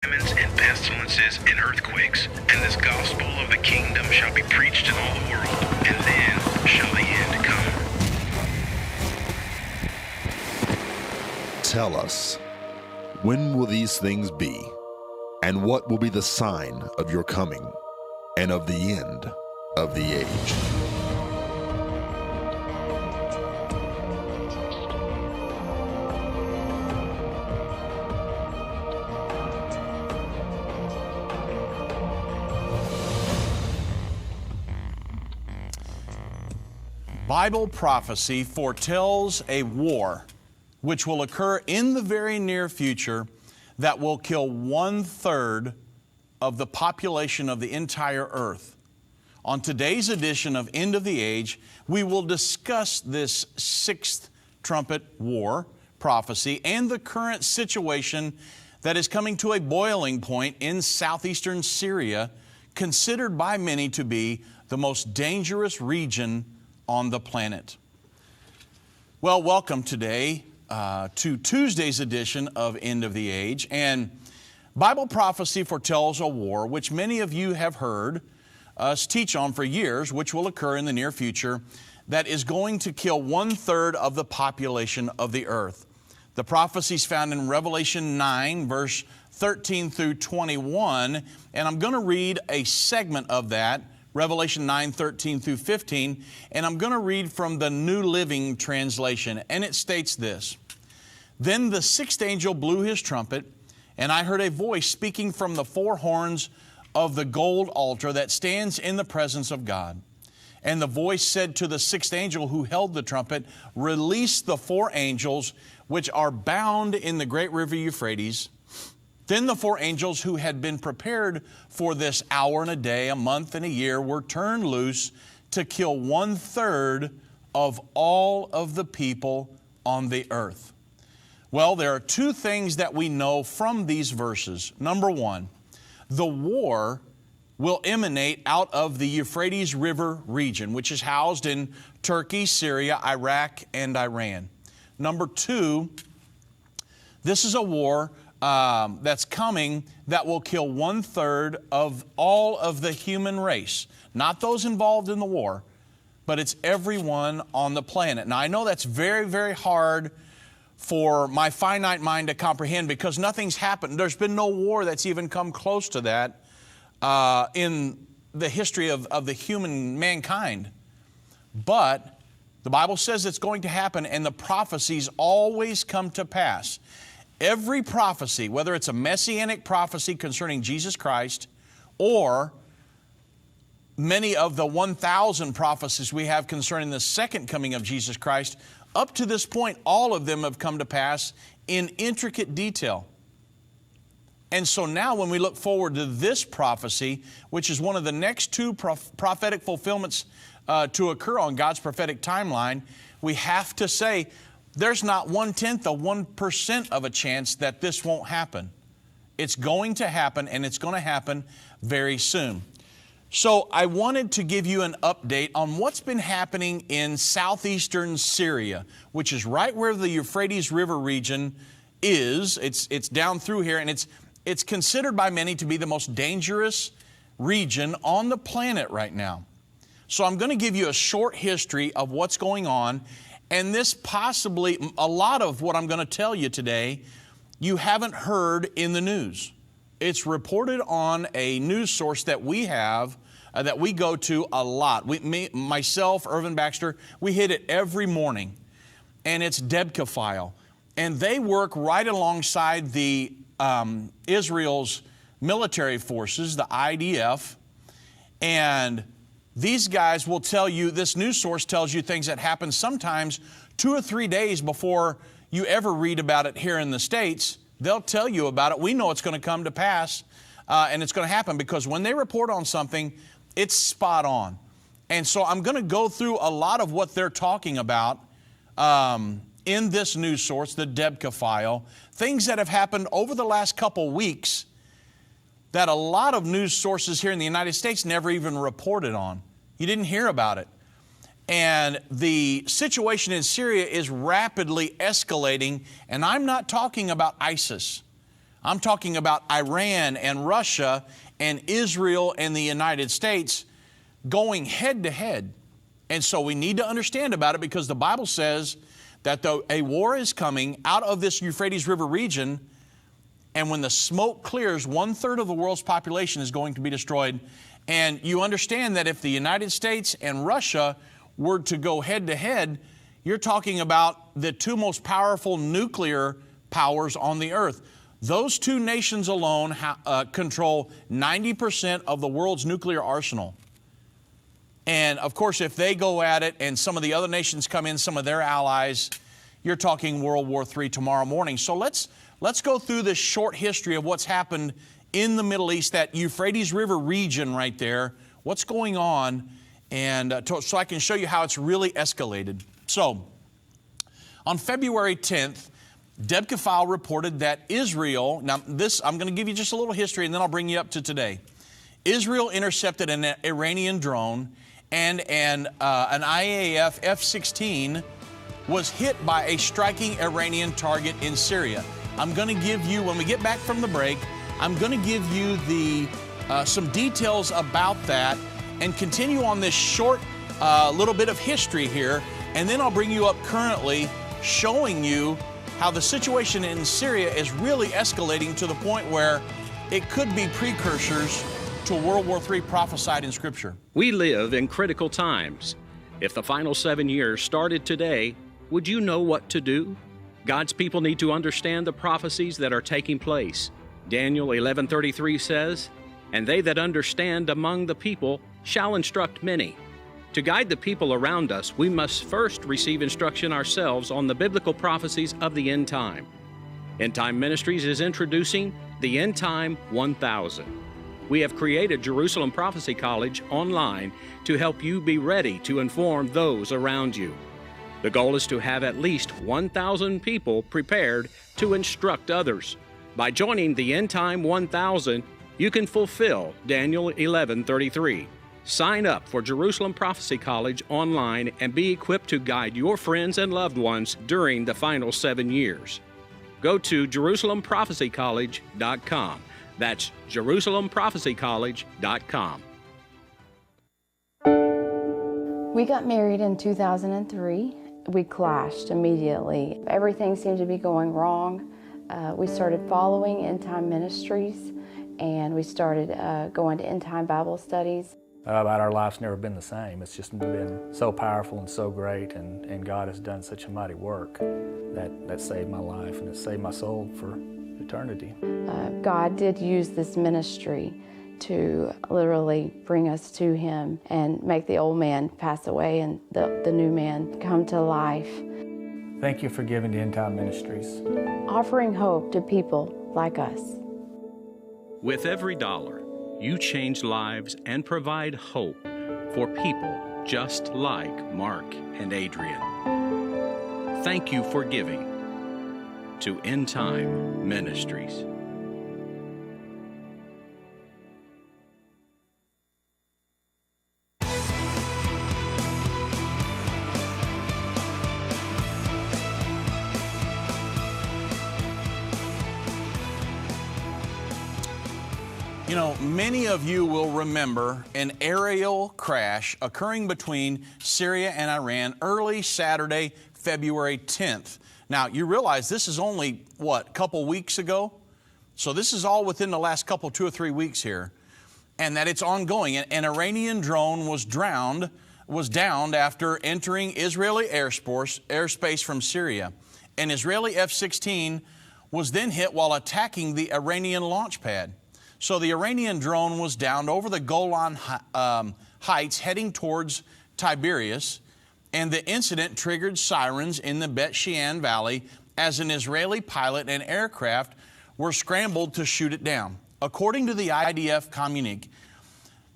famines and pestilences and earthquakes, and this gospel of the kingdom shall be preached in all the world, and then shall the end come. Tell us, when will these things be, and what will be the sign of your coming and of the end of the age? Bible prophecy foretells a war which will occur in the very near future that will kill 1/3 of the population of the entire earth. On today's edition of End of the Age, we will discuss this sixth trumpet war prophecy and the current situation that is coming to a boiling point in southeastern Syria, considered by many to be the most dangerous region on the planet. Well, welcome today to Tuesday's edition of End of the Age. And Bible prophecy foretells a war which many of you have heard us teach on for years, which will occur in the near future, that is going to kill 1/3 of the population of the earth. The prophecy is found in Revelation 9, verse 13 through 21, and I'm going to read a segment of that, Revelation 9, 13 through 15, and I'm going to read from the New Living Translation, and it states this: Then the sixth angel blew his trumpet, and I heard a voice speaking from the four horns of the gold altar that stands in the presence of God. And the voice said to the sixth angel who held the trumpet, Release the four angels which are bound in the great river Euphrates. Then the four angels who had been prepared for this hour and a day, a month and a year, were turned loose to kill 1/3 of all of the people on the earth. Well, there are two things that we know from these verses. Number one, the war will emanate out of the Euphrates River region, which is housed in Turkey, Syria, Iraq, and Iran. Number two, this is a war that's coming that will kill 1/3 of all of the human race. Not those involved in the war, but it's everyone on the planet. Now, I know that's very, very hard for my finite mind to comprehend because nothing's happened. There's been no war that's even come close to that in the history of the human mankind. But the Bible says it's going to happen, and the prophecies always come to pass. Every prophecy, whether it's a messianic prophecy concerning Jesus Christ or many of the 1,000 prophecies we have concerning the second coming of Jesus Christ, up to this point, all of them have come to pass in intricate detail. And so now when we look forward to this prophecy, which is one of the next two prophetic fulfillments to occur on God's prophetic timeline, we have to say there's not 1/10 of 1% of a chance that this won't happen. It's going to happen, and it's going to happen very soon. So I wanted to give you an update on what's been happening in southeastern Syria, which is right where the Euphrates River region is. It's down through here, and it's considered by many to be the most dangerous region on the planet right now. So I'm going to give you a short history of what's going on, and this possibly, a lot of what I'm going to tell you today, you haven't heard in the news. It's reported on a news source that we have, that we go to a lot. Myself, Irvin, Baxter, we hit it every morning, and it's WW3. And they work right alongside the Israel's military forces, the IDF, and these guys will tell you, this news source tells you things that happen sometimes 2 or 3 days before you ever read about it here in the States. They'll tell you about it. We know it's going to come to pass, and it's going to happen because when they report on something, it's spot on. And so I'm going to go through a lot of what they're talking about in this news source, the WW3, things that have happened over the last couple weeks that a lot of news sources here in the United States never even reported on. You didn't hear about it. And the situation in Syria is rapidly escalating, and I'm not talking about ISIS. I'm talking about Iran and Russia and Israel and the United States going head to head. And so we need to understand about it, because the Bible says that a war is coming out of this Euphrates River region, and when the smoke clears, 1/3 of the world's population is going to be destroyed. And you understand that if the United States and Russia were to go head to head, you're talking about the two most powerful nuclear powers on the earth. Those two nations alone control 90% of the world's nuclear arsenal. And of course, if they go at it and some of the other nations come in, some of their allies, you're talking World War III tomorrow morning. So let's go through this short history of what's happened in the Middle East, that Euphrates River region right there, what's going on, and so I can show you how it's really escalated. So on February 10th, Deb Kafal reported that Israel, now this, I'm going to give you just a little history and then I'll bring you up to today. Israel intercepted an Iranian drone, and an IAF F-16 was hit by a striking Iranian target in Syria. I'm going to give you, when we get back from the break, I'm going to give you some details about that and continue on this short little bit of history here, and then I'll bring you up currently, showing you how the situation in Syria is really escalating to the point where it could be precursors to World War III prophesied in Scripture. We live in critical times. If the final 7 years started today, would you know what to do? God's people need to understand the prophecies that are taking place. Daniel 11:33 says, "And they that understand among the people shall instruct many." To guide the people around us, we must first receive instruction ourselves on the biblical prophecies of the end time. End Time Ministries is introducing the End Time 1000. We have created Jerusalem Prophecy College online to help you be ready to inform those around you. The goal is to have at least 1,000 people prepared to instruct others. By joining the End Time 1000, you can fulfill Daniel 11:33. Sign up for Jerusalem Prophecy College online and be equipped to guide your friends and loved ones during the final 7 years. Go to JerusalemProphecyCollege.com. That's JerusalemProphecyCollege.com. We got married in 2003. We clashed immediately. Everything seemed to be going wrong. We started following End Time Ministries, and we started going to End Time Bible studies. About our life's never been the same. It's just been so powerful and so great, and God has done such a mighty work that saved my life, and it saved my soul for eternity. God did use this ministry to literally bring us to Him and make the old man pass away and the new man come to life. Thank you for giving to End Time Ministries. Offering hope to people like us. With every dollar, you change lives and provide hope for people just like Mark and Adrian. Thank you for giving to End Time Ministries. You know, many of you will remember an aerial crash occurring between Syria and Iran early Saturday, February 10th. Now, you realize this is only, a couple weeks ago? So this is all within the last 2 or 3 weeks here, and that it's ongoing. An Iranian drone was downed after entering Israeli airspace from Syria. An Israeli F-16 was then hit while attacking the Iranian launch pad. So the Iranian drone was downed over the Golan Heights heading towards Tiberias, and the incident triggered sirens in the Bet Shean Valley as an Israeli pilot and aircraft were scrambled to shoot it down. According to the IDF communique,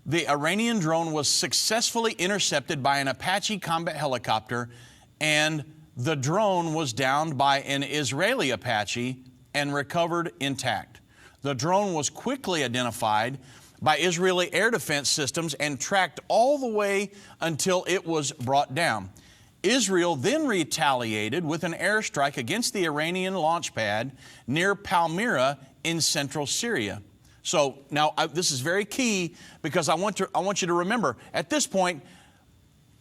the Iranian drone was successfully intercepted by an Apache combat helicopter, and the drone was downed by an Israeli Apache and recovered intact. The drone was quickly identified by Israeli air defense systems and tracked all the way until it was brought down. Israel then retaliated with an airstrike against the Iranian launch pad near Palmyra in central Syria. So now this is very key, because I want you to remember, at this point,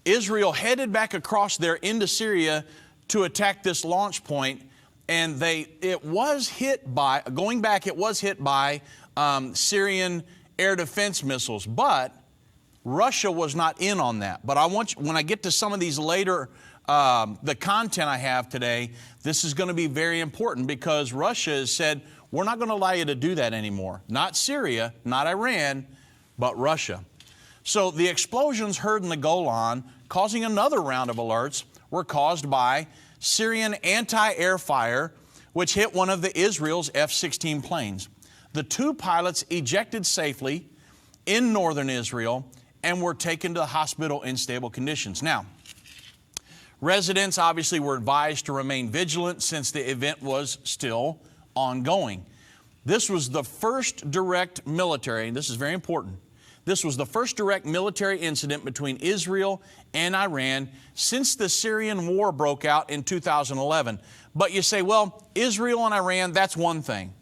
Israel headed back across there into Syria to attack this launch point, and it was hit by Syrian air defense missiles, but Russia was not in on that. But when I get to some of these later, the content I have today, this is going to be very important, because Russia has said, we're not going to allow you to do that anymore. Not Syria, not Iran, but Russia. So the explosions heard in the Golan, causing another round of alerts, were caused by Syrian anti-air fire, which hit one of Israel's F-16 planes. The 2 pilots ejected safely in northern Israel and were taken to the hospital in stable conditions. Now, residents obviously were advised to remain vigilant since the event was still ongoing. This was the first direct military, and this is very important, this was the first direct military incident between Israel and Iran since the Syrian war broke out in 2011. But you say, well, Israel and Iran, that's one thing.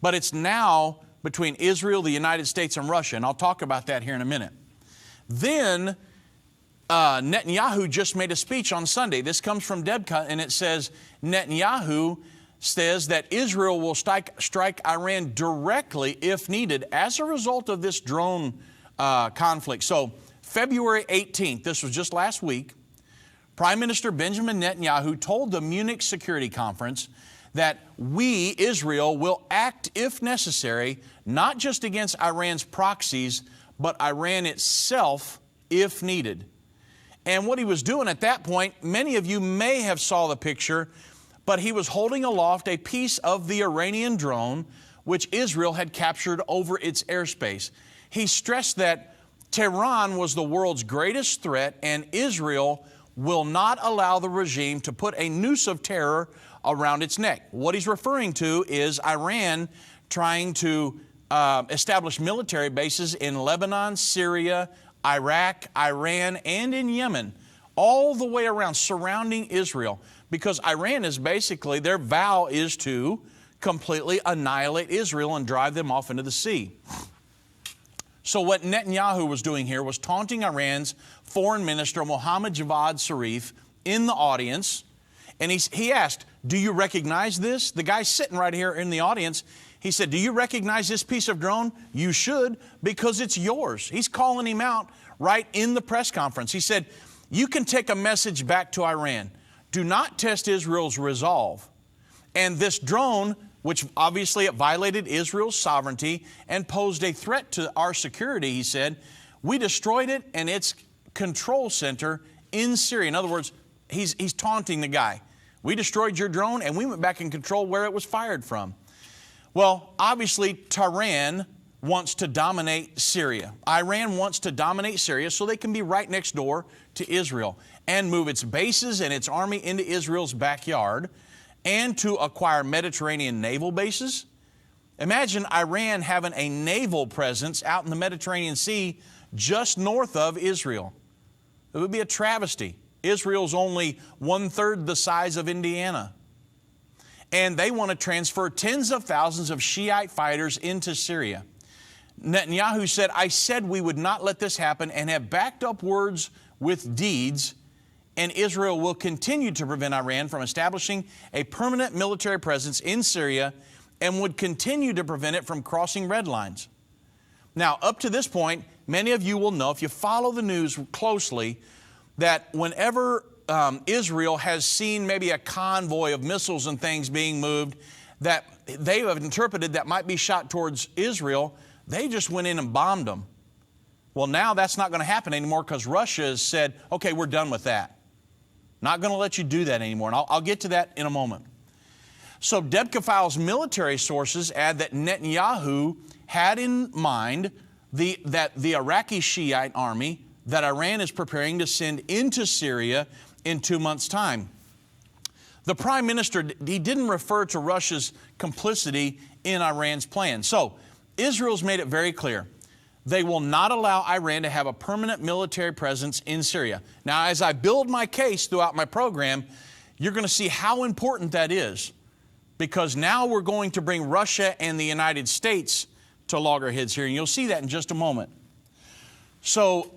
But it's now between Israel, the United States, and Russia, and I'll talk about that here in a minute. Then Netanyahu just made a speech on Sunday. This comes from Debka, and it says, Netanyahu says that Israel will strike Iran directly if needed as a result of this drone conflict. So February 18th, this was just last week, Prime Minister Benjamin Netanyahu told the Munich Security Conference that we, Israel, will act if necessary, not just against Iran's proxies, but Iran itself if needed. And what he was doing at that point, many of you may have saw the picture, but he was holding aloft a piece of the Iranian drone which Israel had captured over its airspace. He stressed that Tehran was the world's greatest threat, and Israel will not allow the regime to put a noose of terror around its neck. What he's referring to is Iran trying to establish military bases in Lebanon, Syria, Iraq, Iran, and in Yemen, all the way around, surrounding Israel, because Iran is basically, their vow is to completely annihilate Israel and drive them off into the sea. So what Netanyahu was doing here was taunting Iran's foreign minister, Mohammad Javad Zarif, in the audience. And he asked, do you recognize this? The guy's sitting right here in the audience. He said, do you recognize this piece of drone? You should, because it's yours. He's calling him out right in the press conference. He said, you can take a message back to Iran. Do not test Israel's resolve. And this drone, which obviously it violated Israel's sovereignty and posed a threat to our security, he said, we destroyed it and its control center in Syria. In other words, he's taunting the guy. We destroyed your drone and we went back and controlled where it was fired from. Well, obviously, Tehran wants to dominate Syria. Iran wants to dominate Syria so they can be right next door to Israel and move its bases and its army into Israel's backyard and to acquire Mediterranean naval bases. Imagine Iran having a naval presence out in the Mediterranean Sea just north of Israel. It would be a travesty. Israel's only 1/3 the size of Indiana. And they want to transfer tens of thousands of Shiite fighters into Syria. Netanyahu said, I said we would not let this happen, and have backed up words with deeds, and Israel will continue to prevent Iran from establishing a permanent military presence in Syria and would continue to prevent it from crossing red lines. Now, up to this point, many of you will know, if you follow the news closely, that whenever Israel has seen maybe a convoy of missiles and things being moved that they have interpreted that might be shot towards Israel, they just went in and bombed them. Well, now that's not going to happen anymore because Russia has said, okay, we're done with that. Not going to let you do that anymore. And I'll get to that in a moment. So Debka File's military sources add that Netanyahu had in mind that the Iraqi Shiite army that Iran is preparing to send into Syria in 2 months' time. The Prime Minister, he didn't refer to Russia's complicity in Iran's plan. So Israel's made it very clear. They will not allow Iran to have a permanent military presence in Syria. Now, as I build my case throughout my program, you're going to see how important that is. because now we're going to bring Russia and the United States to loggerheads here, and you'll see that in just a moment. So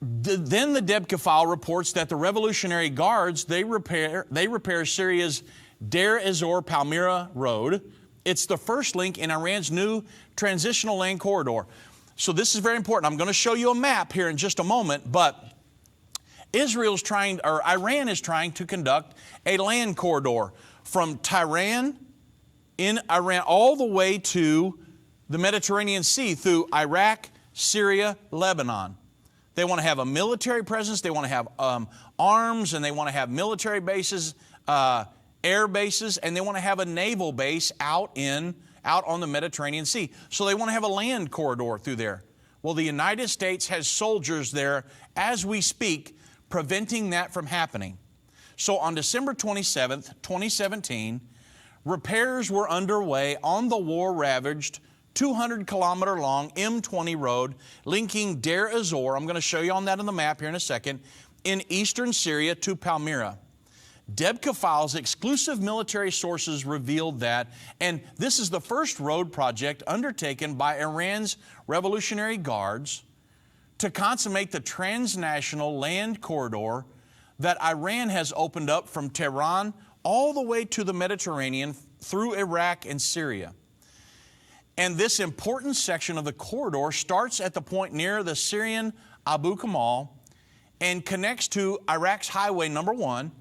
then the Debka file reports that the Revolutionary Guards, they repair Syria's Deir ez-Zor Palmyra Road. It's the first link in Iran's new transitional land corridor. So this is very important. I'm going to show you a map here in just a moment, but Iran is trying to conduct a land corridor from Tehran in Iran all the way to the Mediterranean Sea through Iraq, Syria, Lebanon. They want to have a military presence, they want to have arms, and they want to have military bases, air bases, and they want to have a naval base out on the Mediterranean Sea. So they want to have a land corridor through there. Well, the United States has soldiers there as we speak, preventing that from happening. So on December 27th, 2017, repairs were underway on the war-ravaged 200-kilometer-long M20 road linking Deir ez-Zor, I'm going to show you on that on the map here in a second, in eastern Syria to Palmyra. Debka files exclusive military sources revealed that, and this is the first road project undertaken by Iran's Revolutionary Guards to consummate the transnational land corridor that Iran has opened up from Tehran all the way to the Mediterranean through Iraq and Syria. And this important section of the corridor starts at the point near the Syrian Abu Kamal and connects to Iraq's Highway number 1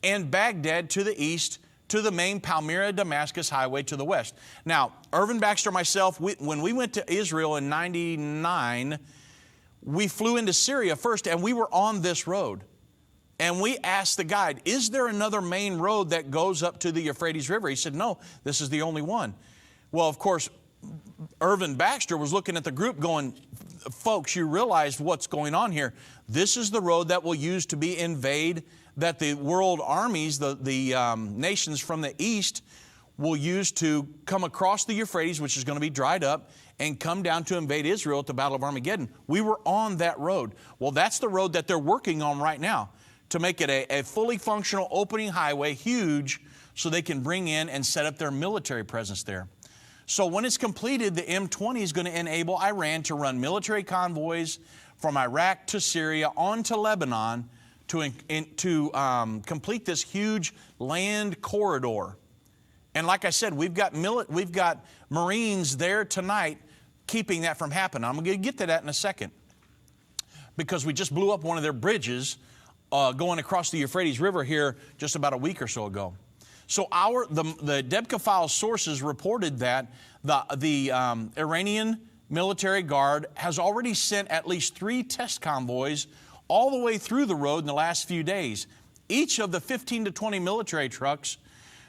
and Baghdad to the east to the main Palmyra-Damascus Highway to the west. Now, Irvin, Baxter, myself, when we went to Israel in '99, we flew into Syria first, and we were on this road. And we asked the guide, is there another main road that goes up to the Euphrates River? He said, no, this is the only one. Well, of course, Irvin Baxter was looking at the group going, folks, you realize what's going on here. This is the road that we'll use to invade, that the world armies, the nations from the east will use to come across the Euphrates, which is going to be dried up, and come down to invade Israel at the Battle of Armageddon. We were on that road. Well, that's the road that they're working on right now to make it a fully functional opening highway, huge, so they can bring in and set up their military presence there. So when it's completed, the M20 is going to enable Iran to run military convoys from Iraq to Syria on to Lebanon to complete this huge land corridor. And like I said, we've got Marines there tonight keeping that from happening. I'm going to get to that in a second, because we just blew up one of their bridges going across the Euphrates River here just about a week or so ago. So the Debka file sources reported that the Iranian military guard has already sent at least 3 test convoys all the way through the road in the last few days. Each of the 15 to 20 military trucks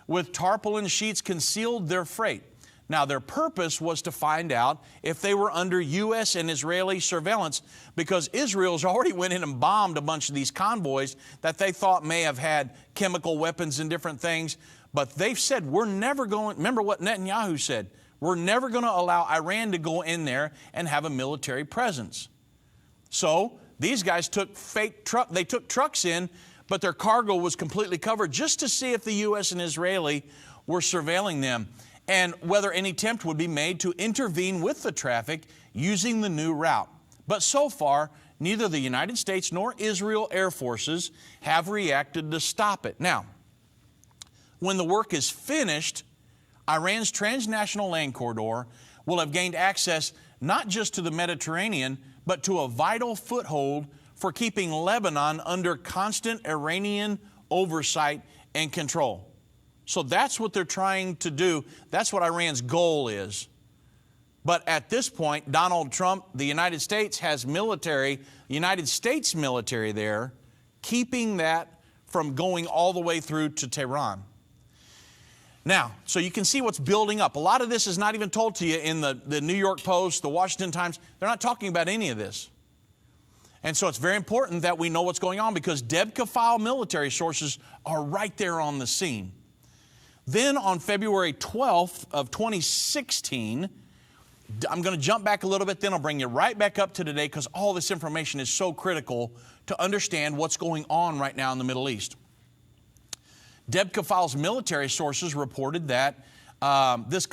with tarpaulin sheets concealed their freight. Now, their purpose was to find out if they were under U.S. and Israeli surveillance, because Israel's already went in and bombed a bunch of these convoys that they thought may have had chemical weapons and different things. But they've said, we're never going, remember what Netanyahu said, we're never going to allow Iran to go in there and have a military presence. So these guys took they took trucks in, but their cargo was completely covered just to see if the U.S. and Israeli were surveilling them, and whether any attempt would be made to intervene with the traffic using the new route. But so far, neither the United States nor Israel Air Forces have reacted to stop it. Now, when the work is finished, Iran's transnational land corridor will have gained access not just to the Mediterranean, but to a vital foothold for keeping Lebanon under constant Iranian oversight and control. So that's what they're trying to do. That's what Iran's goal is. But at this point, Donald Trump, the United States, has United States military there, keeping that from going all the way through to Tehran. Now, so you can see what's building up. A lot of this is not even told to you in the New York Post, the Washington Times. They're not talking about any of this. And so it's very important that we know what's going on, because Debka file military sources are right there on the scene. Then on February 12th of 2016, I'm going to jump back a little bit, then I'll bring you right back up to today, because all this information is so critical to understand what's going on right now in the Middle East. Deb Kefal's military sources reported that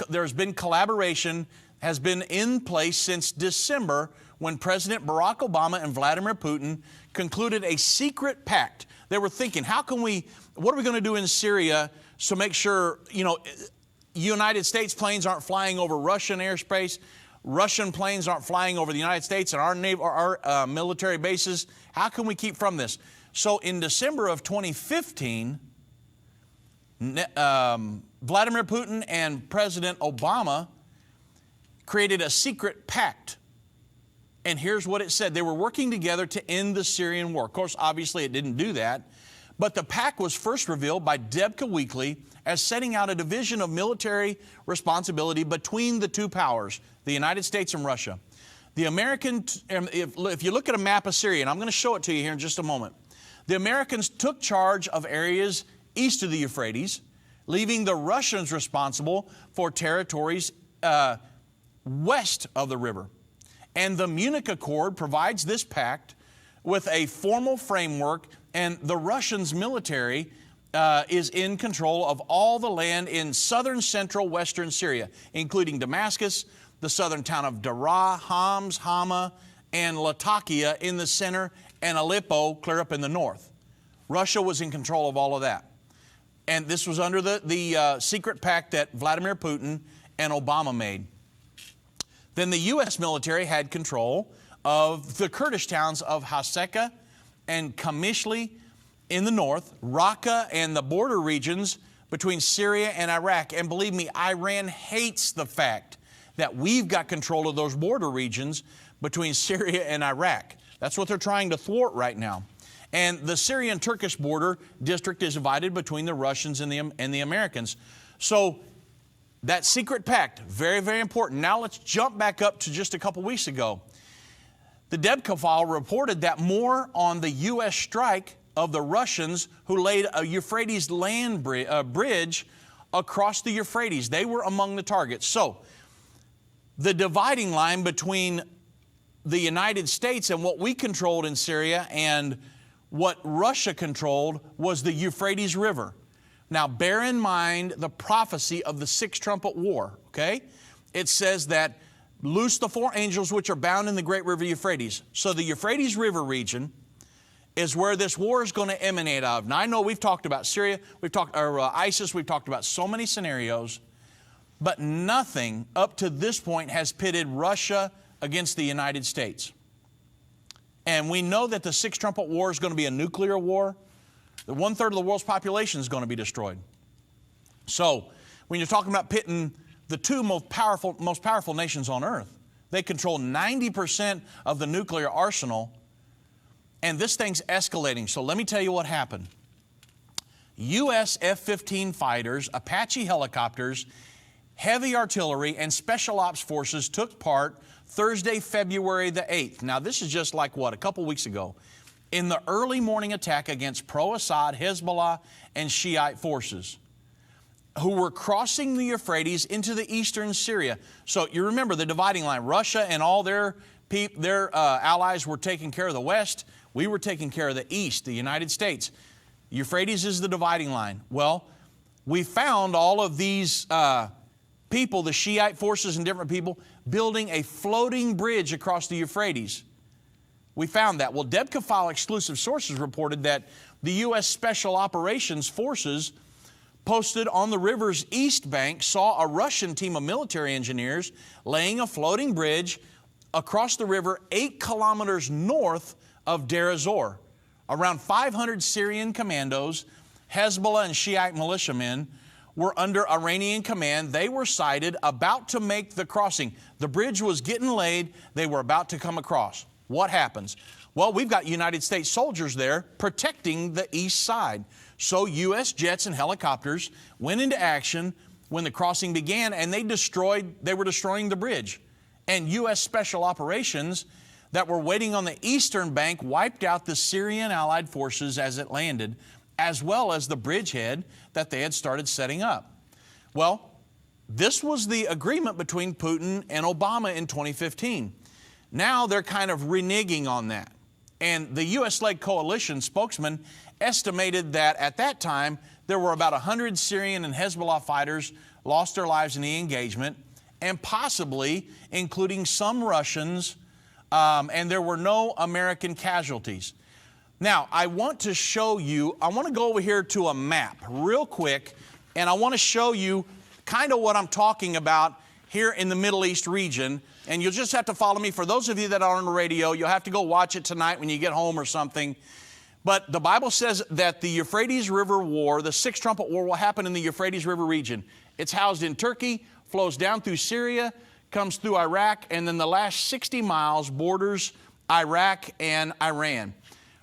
there's been collaboration, has been in place since December when President Barack Obama and Vladimir Putin concluded a secret pact. They were thinking, what are we going to do in Syria so make sure, United States planes aren't flying over Russian airspace, Russian planes aren't flying over the United States and our military bases. How can we keep from this? So in December of 2015, Vladimir Putin and President Obama created a secret pact. And here's what it said. They were working together to end the Syrian war. Of course, obviously it didn't do that. But the pact was first revealed by Debka Weekly as setting out a division of military responsibility between the two powers, the United States and Russia. The American, if you look at a map of Syria, and I'm going to show it to you here in just a moment, the Americans took charge of areas east of the Euphrates, leaving the Russians responsible for territories west of the river. And the Munich Accord provides this pact with a formal framework, and the Russians' military is in control of all the land in southern, central, western Syria, including Damascus, the southern town of Daraa, Homs, Hama, and Latakia in the center, and Aleppo clear up in the north. Russia was in control of all of that. And this was under the secret pact that Vladimir Putin and Obama made. Then the U.S. military had control of the Kurdish towns of Haseka and Kamishli in the north, Raqqa and the border regions between Syria and Iraq. And believe me, Iran hates the fact that we've got control of those border regions between Syria and Iraq. That's what they're trying to thwart right now. And the Syrian-Turkish border district is divided between the Russians and the Americans. So that secret pact, very, very important. Now let's jump back up to just a couple weeks ago. The Debka file reported that more on the U.S. strike of the Russians who laid a Euphrates land bridge across the Euphrates. They were among the targets. So the dividing line between the United States and what we controlled in Syria and what Russia controlled was the Euphrates River. Now, bear in mind the prophecy of the sixth trumpet war, okay? It says that loose the four angels which are bound in the great river Euphrates. So the Euphrates River region is where this war is going to emanate out of. Now, I know we've talked about Syria, ISIS, we've talked about so many scenarios, but nothing up to this point has pitted Russia against the United States. And we know that the sixth trumpet war is going to be a nuclear war. The 1/3 of the world's population is going to be destroyed. So when you're talking about pitting the two most powerful nations on earth, they control 90% of the nuclear arsenal, and this thing's escalating. So let me tell you what happened. U.S. F-15 fighters, Apache helicopters, heavy artillery, and special ops forces took part Thursday, February the 8th. Now, this is just like a couple weeks ago, in the early morning attack against pro-Assad, Hezbollah, and Shiite forces who were crossing the Euphrates into the eastern Syria. So you remember the dividing line. Russia and all their allies were taking care of the west. We were taking care of the east, the United States. Euphrates is the dividing line. Well, we found all of these people, the Shiite forces and different people, building a floating bridge across the Euphrates. We found that. Well, Debka file exclusive sources reported that the U.S. Special Operations Forces posted on the river's east bank saw a Russian team of military engineers laying a floating bridge across the river 8 kilometers north of Deir ez-Zor. Around 500 Syrian commandos, Hezbollah and Shiite militiamen were under Iranian command. They were sighted about to make the crossing. The bridge was getting laid. They were about to come across. What happens? Well, we've got United States soldiers there protecting the east side. So U.S. jets and helicopters went into action when the crossing began, and they were destroying the bridge. And U.S. Special Operations that were waiting on the eastern bank wiped out the Syrian allied forces as it landed, as well as the bridgehead that they had started setting up. Well, this was the agreement between Putin and Obama in 2015. Now they're kind of reneging on that. And the U.S.-led coalition spokesman estimated that at that time there were about 100 Syrian and Hezbollah fighters lost their lives in the engagement, and possibly including some Russians, and there were no American casualties. Now, I want to show you, I want to go over here to a map real quick, and I want to show you kind of what I'm talking about here in the Middle East region. And you'll just have to follow me. For those of you that are on the radio, you'll have to go watch it tonight when you get home or something. But the Bible says that the Euphrates River War, the Sixth Trumpet War, will happen in the Euphrates River region. It's housed in Turkey, flows down through Syria, comes through Iraq, and then the last 60 miles borders Iraq and Iran.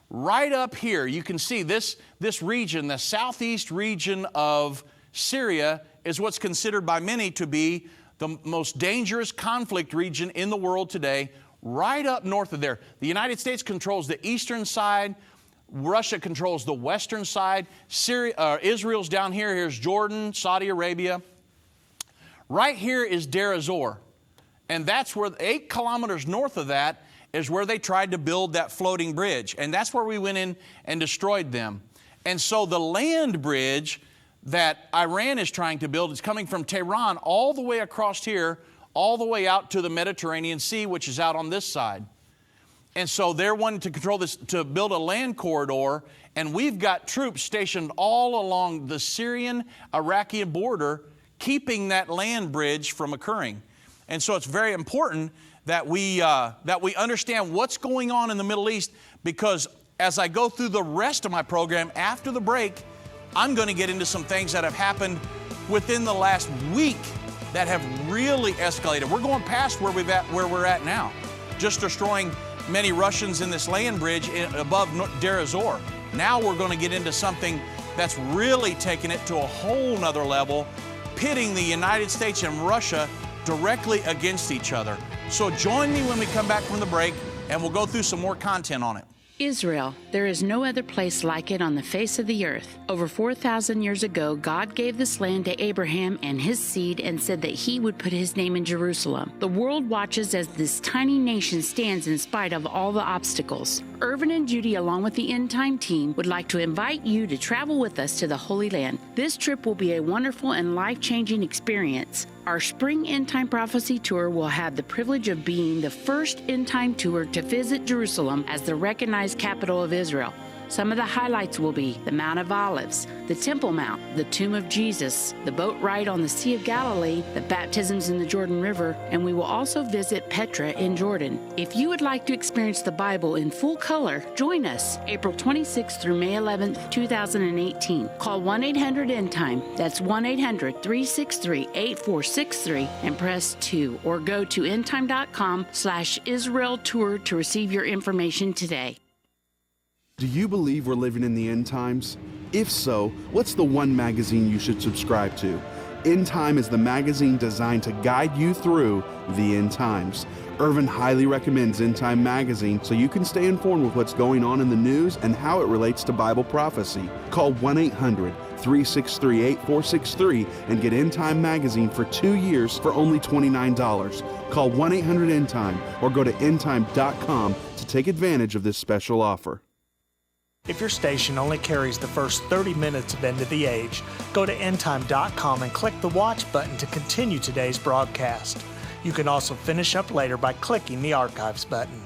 Right up here, you can see this region, the southeast region of Syria, is what's considered by many to be the most dangerous conflict region in the world today, right up north of there. The United States controls the eastern side. Russia controls the western side. Israel's down here. Here's Jordan, Saudi Arabia. Right here is Deir ez-Zor. And that's where 8 kilometers north of that is where they tried to build that floating bridge. And that's where we went in and destroyed them. And so the land bridge that Iran is trying to build is coming from Tehran all the way across here, all the way out to the Mediterranean Sea, which is out on this side. And so they're wanting to control this, to build a land corridor, and we've got troops stationed all along the Syrian-Iraqi border, keeping that land bridge from occurring. And so it's very important that we understand what's going on in the Middle East, because as I go through the rest of my program after the break, I'm going to get into some things that have happened within the last week that have really escalated. We're going past where we're at now, just destroying many Russians in this land bridge above Deir ez-Zor. Now we're going to get into something that's really taking it to a whole nother level, pitting the United States and Russia directly against each other. So join me when we come back from the break, and we'll go through some more content on it. Israel, there is no other place like it on the face of the earth. Over 4,000 years ago, God gave this land to Abraham and his seed and said that he would put his name in Jerusalem. The world watches as this tiny nation stands in spite of all the obstacles. Irvin and Judy, along with the End Time team, would like to invite you to travel with us to the Holy Land. This trip will be a wonderful and life-changing experience. Our Spring End Time Prophecy Tour will have the privilege of being the first End Time tour to visit Jerusalem as the recognized capital of Israel. Some of the highlights will be the Mount of Olives, the Temple Mount, the Tomb of Jesus, the boat ride on the Sea of Galilee, the baptisms in the Jordan River, and we will also visit Petra in Jordan. If you would like to experience the Bible in full color, join us April 26th through May 11th, 2018. Call 1-800-END-TIME, that's 1-800-363-8463, and press 2, or go to endtime.com/Israel Tour to receive your information today. Do you believe we're living in the end times? If so, what's the one magazine you should subscribe to? End Time is the magazine designed to guide you through the end times. Irvin highly recommends End Time magazine so you can stay informed with what's going on in the news and how it relates to Bible prophecy. Call 1-800-363-8463 and get End Time magazine for 2 years for only $29. Call 1-800-END-TIME or go to endtime.com to take advantage of this special offer. If your station only carries the first 30 minutes of End of the Age, go to endtime.com and click the Watch button to continue today's broadcast. You can also finish up later by clicking the Archives button.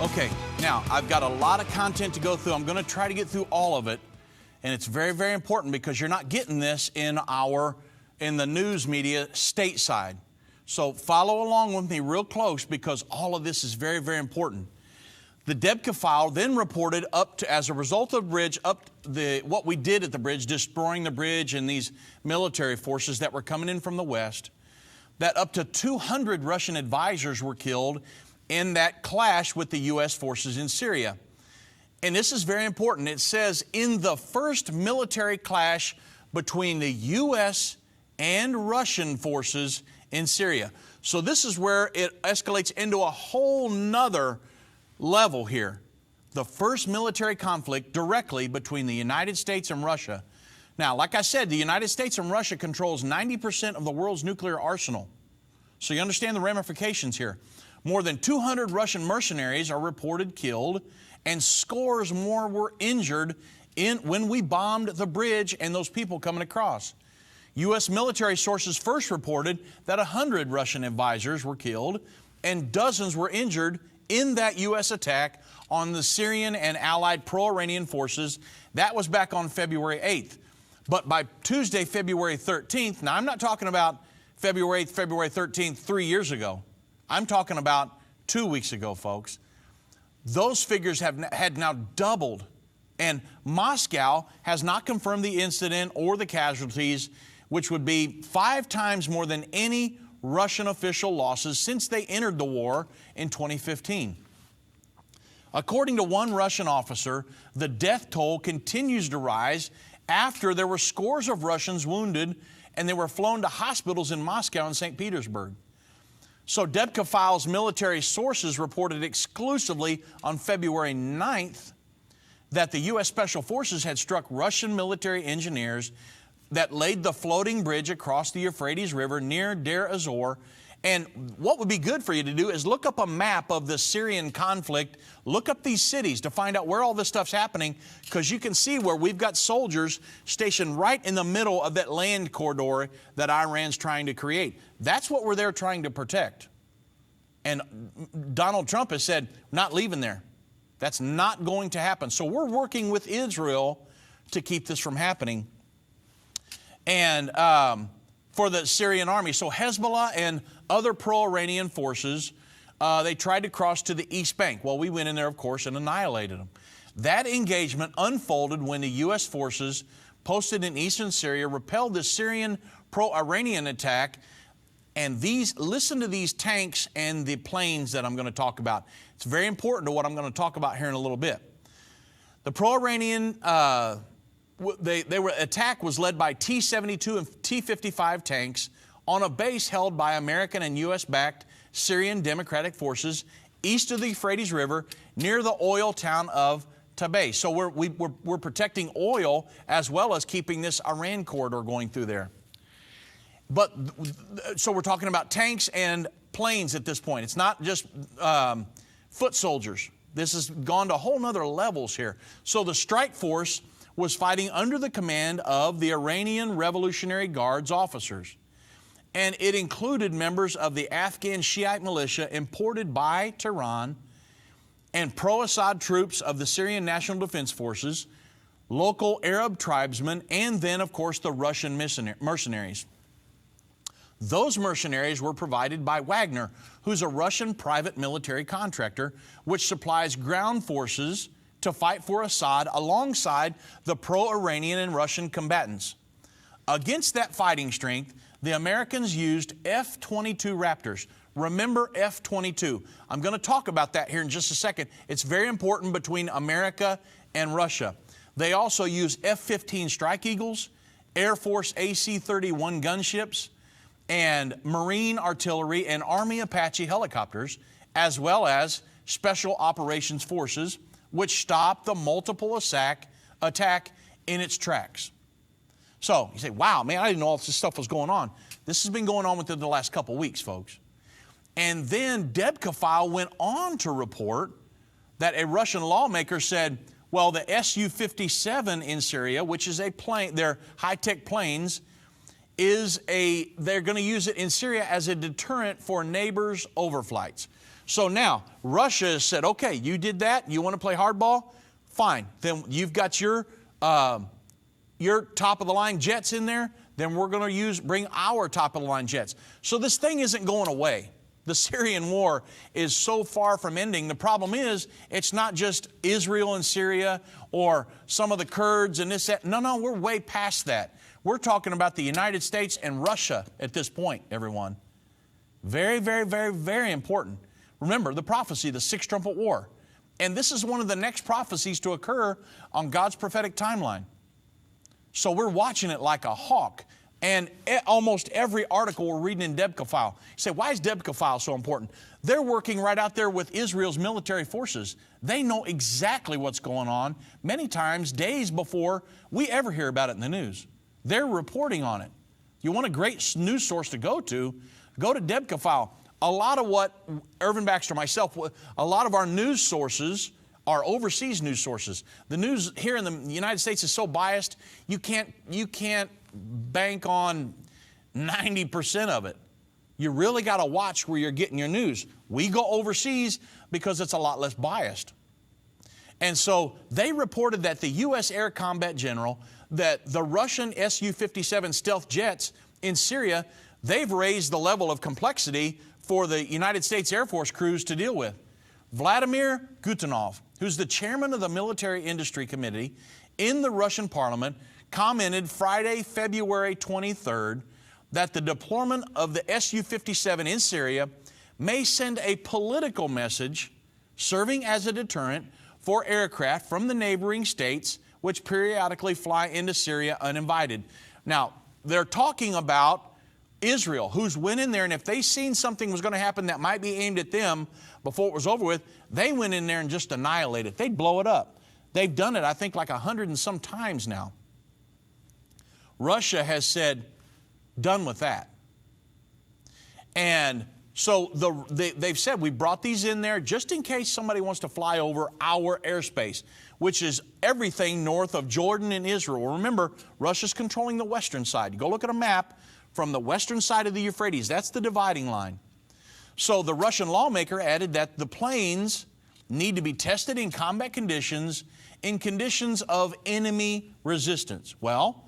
Okay, now I've got a lot of content to go through. I'm going to try to get through all of it. And it's very, very important because you're not getting this in the news media stateside. So follow along with me real close because all of this is very, very important. The Debka file then reported as a result of the bridge, what we did at the bridge, destroying the bridge and these military forces that were coming in from the west, that up to 200 Russian advisors were killed in that clash with the U.S. forces in Syria. And this is very important. It says, in the first military clash between the U.S. and Russian forces in Syria. So this is where it escalates into a whole nother level here. The first military conflict directly between the United States and Russia Now, like I said, the United States and Russia controls 90% of the world's nuclear arsenal. So you understand the ramifications here. More than 200 Russian mercenaries are reported killed, and scores more were injured when we bombed the bridge and those people coming across. U.S. military sources first reported that 100 Russian advisors were killed and dozens were injured in that U.S. attack on the Syrian and allied pro-Iranian forces. That was back on February 8th. But by Tuesday, February 13th, now I'm not talking about February 8th, February 13th, 3 years ago. I'm talking about 2 weeks ago, folks. Those figures had now doubled, and Moscow has not confirmed the incident or the casualties, which would be 5 times more than any Russian official losses since they entered the war in 2015. According to one Russian officer, the death toll continues to rise after there were scores of Russians wounded and they were flown to hospitals in Moscow and St. Petersburg. So Debka Files military sources reported exclusively on February 9th that the U.S. Special Forces had struck Russian military engineers that laid the floating bridge across the Euphrates River near Deir ez-Zor. And what would be good for you to do is look up a map of the Syrian conflict, look up these cities to find out where all this stuff's happening, because you can see where we've got soldiers stationed right in the middle of that land corridor that Iran's trying to create. That's what we're there trying to protect. And Donald Trump has said, not leaving there. That's not going to happen. So we're working with Israel to keep this from happening. And for the Syrian army, so Hezbollah and other pro-Iranian forces, they tried to cross to the East Bank. Well, we went in there, of course, and annihilated them. That engagement unfolded when the U.S. forces posted in eastern Syria repelled the Syrian pro-Iranian attack. And listen to these tanks and the planes that I'm going to talk about. It's very important to what I'm going to talk about here in a little bit. The pro-Iranian attack was led by T-72 and T-55 tanks on a base held by American and U.S.-backed Syrian Democratic forces east of the Euphrates River near the oil town of Tabay. So we're protecting oil as well as keeping this Iran corridor going through there. But so we're talking about tanks and planes at this point. It's not just foot soldiers. This has gone to whole nother levels here. So the strike force was fighting under the command of the Iranian Revolutionary Guard's officers. And it included members of the Afghan Shiite militia imported by Tehran and pro-Assad troops of the Syrian National Defense Forces, local Arab tribesmen, and then, of course, the Russian mercenaries. Those mercenaries were provided by Wagner, who's a Russian private military contractor, which supplies ground forces to fight for Assad alongside the pro-Iranian and Russian combatants. Against that fighting strength, the Americans used F-22 Raptors. Remember F-22. I'm going to talk about that here in just a second. It's very important between America and Russia. They also use F-15 Strike Eagles, Air Force AC-31 gunships, and Marine artillery and Army Apache helicopters, as well as Special Operations Forces, which stopped the multiple attack in its tracks. So you say, wow, man, I didn't know all this stuff was going on. This has been going on within the last couple weeks, folks. And then Debka File went on to report that a Russian lawmaker said, well, the Su-57 in Syria, which is a plane, they're high-tech planes, they're going to use it in Syria as a deterrent for neighbors' overflights. So now Russia has said, okay, you did that. You want to play hardball? Fine. Then you've got your top-of-the-line jets in there. Then we're going to bring our top-of-the-line jets. So this thing isn't going away. The Syrian war is so far from ending. The problem is it's not just Israel and Syria or some of the Kurds and this, that. No, we're way past that. We're talking about the United States and Russia at this point, everyone. Very, very, very, very important. Remember the prophecy, the Sixth Trumpet War. And this is one of the next prophecies to occur on God's prophetic timeline. So we're watching it like a hawk. And almost every article we're reading in Debka File. You say, why is Debka File so important? They're working right out there with Israel's military forces. They know exactly what's going on, many times days before we ever hear about it in the news. They're reporting on it. You want a great news source to go to Debka File. A lot of what Irvin, Baxter, myself, a lot of our news sources are overseas news sources. The news here in the United States is so biased, you can't bank on 90% of it. You really got to watch where you're getting your news. We go overseas because it's a lot less biased. And so they reported that the U.S. Air Combat General, that the Russian Su-57 stealth jets in Syria, they've raised the level of complexity for the United States Air Force crews to deal with. Vladimir Gutanov, who's the chairman of the Military Industry Committee in the Russian parliament, commented Friday, February 23rd, that the deployment of the Su-57 in Syria may send a political message serving as a deterrent for aircraft from the neighboring states which periodically fly into Syria uninvited. Now, they're talking about Israel, who's went in there, and if they seen something was going to happen that might be aimed at them before it was over with, they went in there and just annihilated it. They'd blow it up. They've done it, I think, like 100 and some times now. Russia has said, done with that. And so they've said, we brought these in there just in case somebody wants to fly over our airspace, which is everything north of Jordan and Israel. Remember, Russia's controlling the western side. You go look at a map from the western side of the Euphrates. That's the dividing line. So the Russian lawmaker added that the planes need to be tested in combat conditions, in conditions of enemy resistance. Well,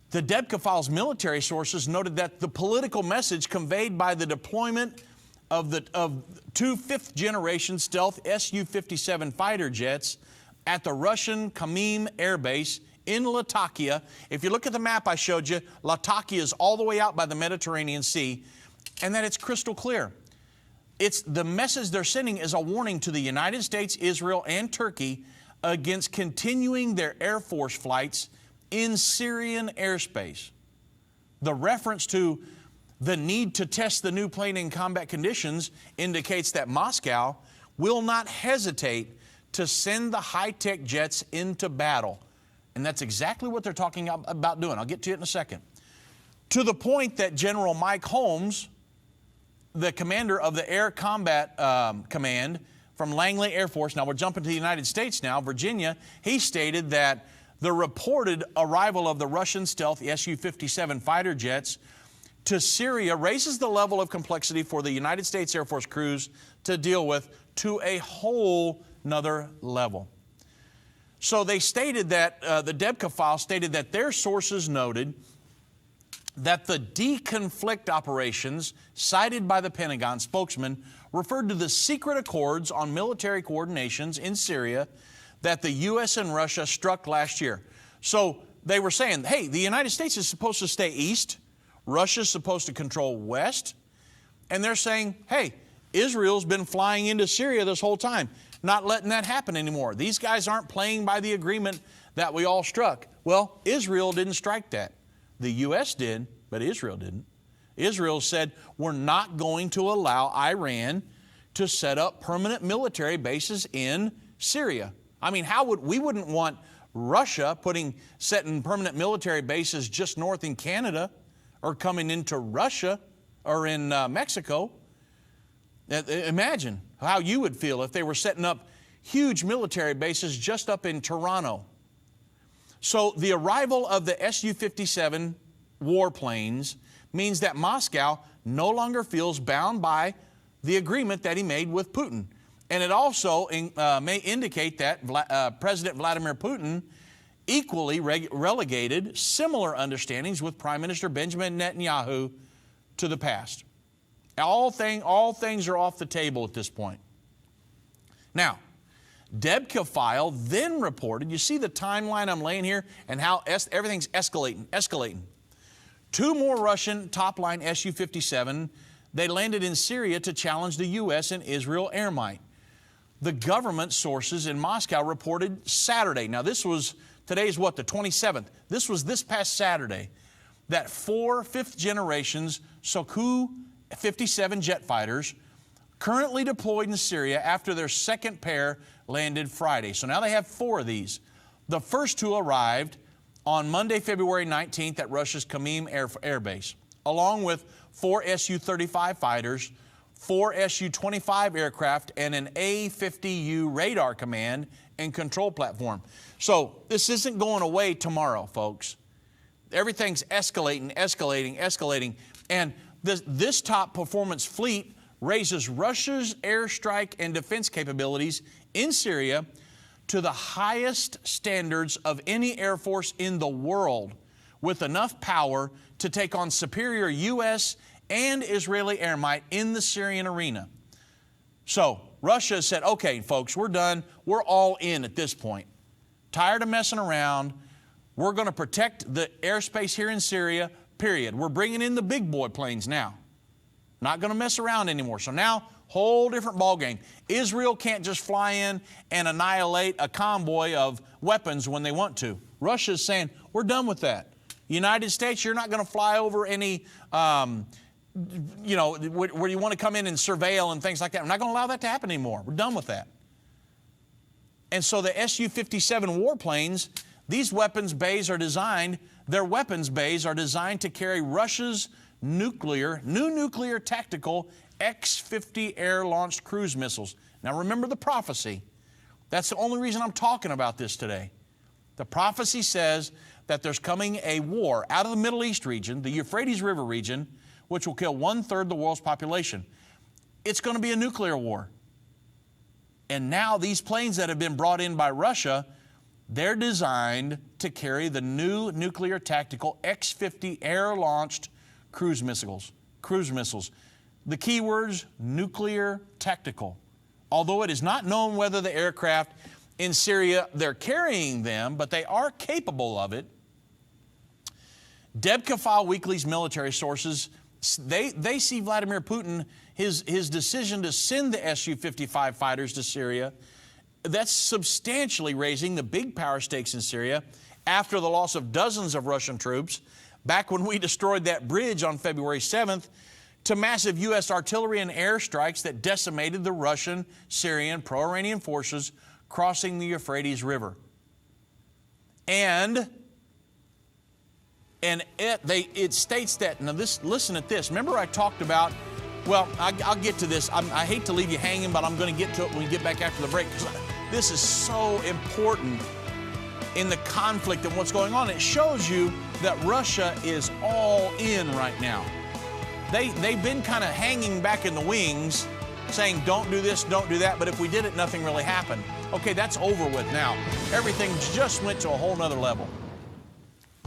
the Debka File's military sources noted that the political message conveyed by the deployment of two fifth-generation stealth Su-57 fighter jets at the Russian Kamim Air Base in Latakia. If you look at the map I showed you, Latakia is all the way out by the Mediterranean Sea, and that it's crystal clear. The message they're sending is a warning to the United States, Israel, and Turkey against continuing their Air Force flights in Syrian airspace. The reference to the need to test the new plane in combat conditions indicates that Moscow will not hesitate to send the high-tech jets into battle. And that's exactly what they're talking about doing. I'll get to it in a second. To the point that General Mike Holmes, the commander of the Air Combat Command from Langley Air Force, now we're jumping to the United States now, Virginia, he stated that the reported arrival of the Russian stealth Su-57 fighter jets to Syria raises the level of complexity for the United States Air Force crews to deal with to a whole nother level. So they stated that, the Debka File stated that their sources noted that the deconflict operations cited by the Pentagon spokesman referred to the secret accords on military coordinations in Syria that the U.S. and Russia struck last year. So they were saying, hey, the United States is supposed to stay east, Russia's supposed to control west, and they're saying, hey, Israel's been flying into Syria this whole time, not letting that happen anymore. These guys aren't playing by the agreement that we all struck. Well, Israel didn't strike that. The U.S. did, but Israel didn't. Israel said, we're not going to allow Iran to set up permanent military bases in Syria. I mean, we wouldn't want Russia setting permanent military bases just north in Canada or coming into Russia or in Mexico. Imagine how you would feel if they were setting up huge military bases just up in Toronto. So the arrival of the Su-57 warplanes means that Moscow no longer feels bound by the agreement that he made with Putin. And it also may indicate that President Vladimir Putin equally relegated similar understandings with Prime Minister Benjamin Netanyahu to the past. All things are off the table at this point. Now, Debka File then reported, you see the timeline I'm laying here and how everything's escalating. Two more Russian top-line Su-57, they landed in Syria to challenge the U.S. and Israel air might. The government sources in Moscow reported Saturday. Now today's what, the 27th? This was this past Saturday, that 4 fifth-generations Su-57 jet fighters currently deployed in Syria after their second pair landed Friday. So now they have 4 of these. The first 2 arrived on Monday, February 19th at Russia's Kamim Air Base, along with 4 Su-35 fighters, 4 Su-25 aircraft, and an A-50U radar command and control platform. So this isn't going away tomorrow, folks. Everything's escalating. And this top performance fleet raises Russia's airstrike and defense capabilities in Syria to the highest standards of any air force in the world, with enough power to take on superior U.S. and Israeli air might in the Syrian arena. So Russia said, okay, folks, we're done. We're all in at this point. Tired of messing around. We're going to protect the airspace here in Syria, period. We're bringing in the big boy planes now. Not going to mess around anymore. So now, whole different ballgame. Israel can't just fly in and annihilate a convoy of weapons when they want to. Russia's saying, we're done with that. United States, you're not going to fly over any, where you want to come in and surveil and things like that. We're not going to allow that to happen anymore. We're done with that. And so the Su-57 warplanes, these weapons bays are designed to carry Russia's new nuclear tactical X-50 air-launched cruise missiles. Now remember the prophecy. That's the only reason I'm talking about this today. The prophecy says that there's coming a war out of the Middle East region, the Euphrates River region, which will kill 1/3 the world's population. It's going to be a nuclear war. And now these planes that have been brought in by Russia, they're designed to carry the new nuclear tactical X-50 air-launched cruise missiles. The key words, nuclear tactical. Although it is not known whether the aircraft in Syria, they're carrying them, but they are capable of it. Debka File Weekly's military sources, they see Vladimir Putin, his decision to send the Su-55 fighters to Syria, that's substantially raising the big power stakes in Syria after the loss of dozens of Russian troops back when we destroyed that bridge on February 7th, to massive U.S. artillery and airstrikes that decimated the Russian, Syrian, pro-Iranian forces crossing the Euphrates River. And it states that, now listen at this. Remember I talked about, well, I'll get to this. I hate to leave you hanging, but I'm going to get to it when we get back after the break, because this is so important in the conflict and what's going on. It shows you that Russia is all in right now. They've been kind of hanging back in the wings, saying don't do this, don't do that, but if we did it, nothing really happened. Okay, that's over with now. Everything just went to a whole nother level.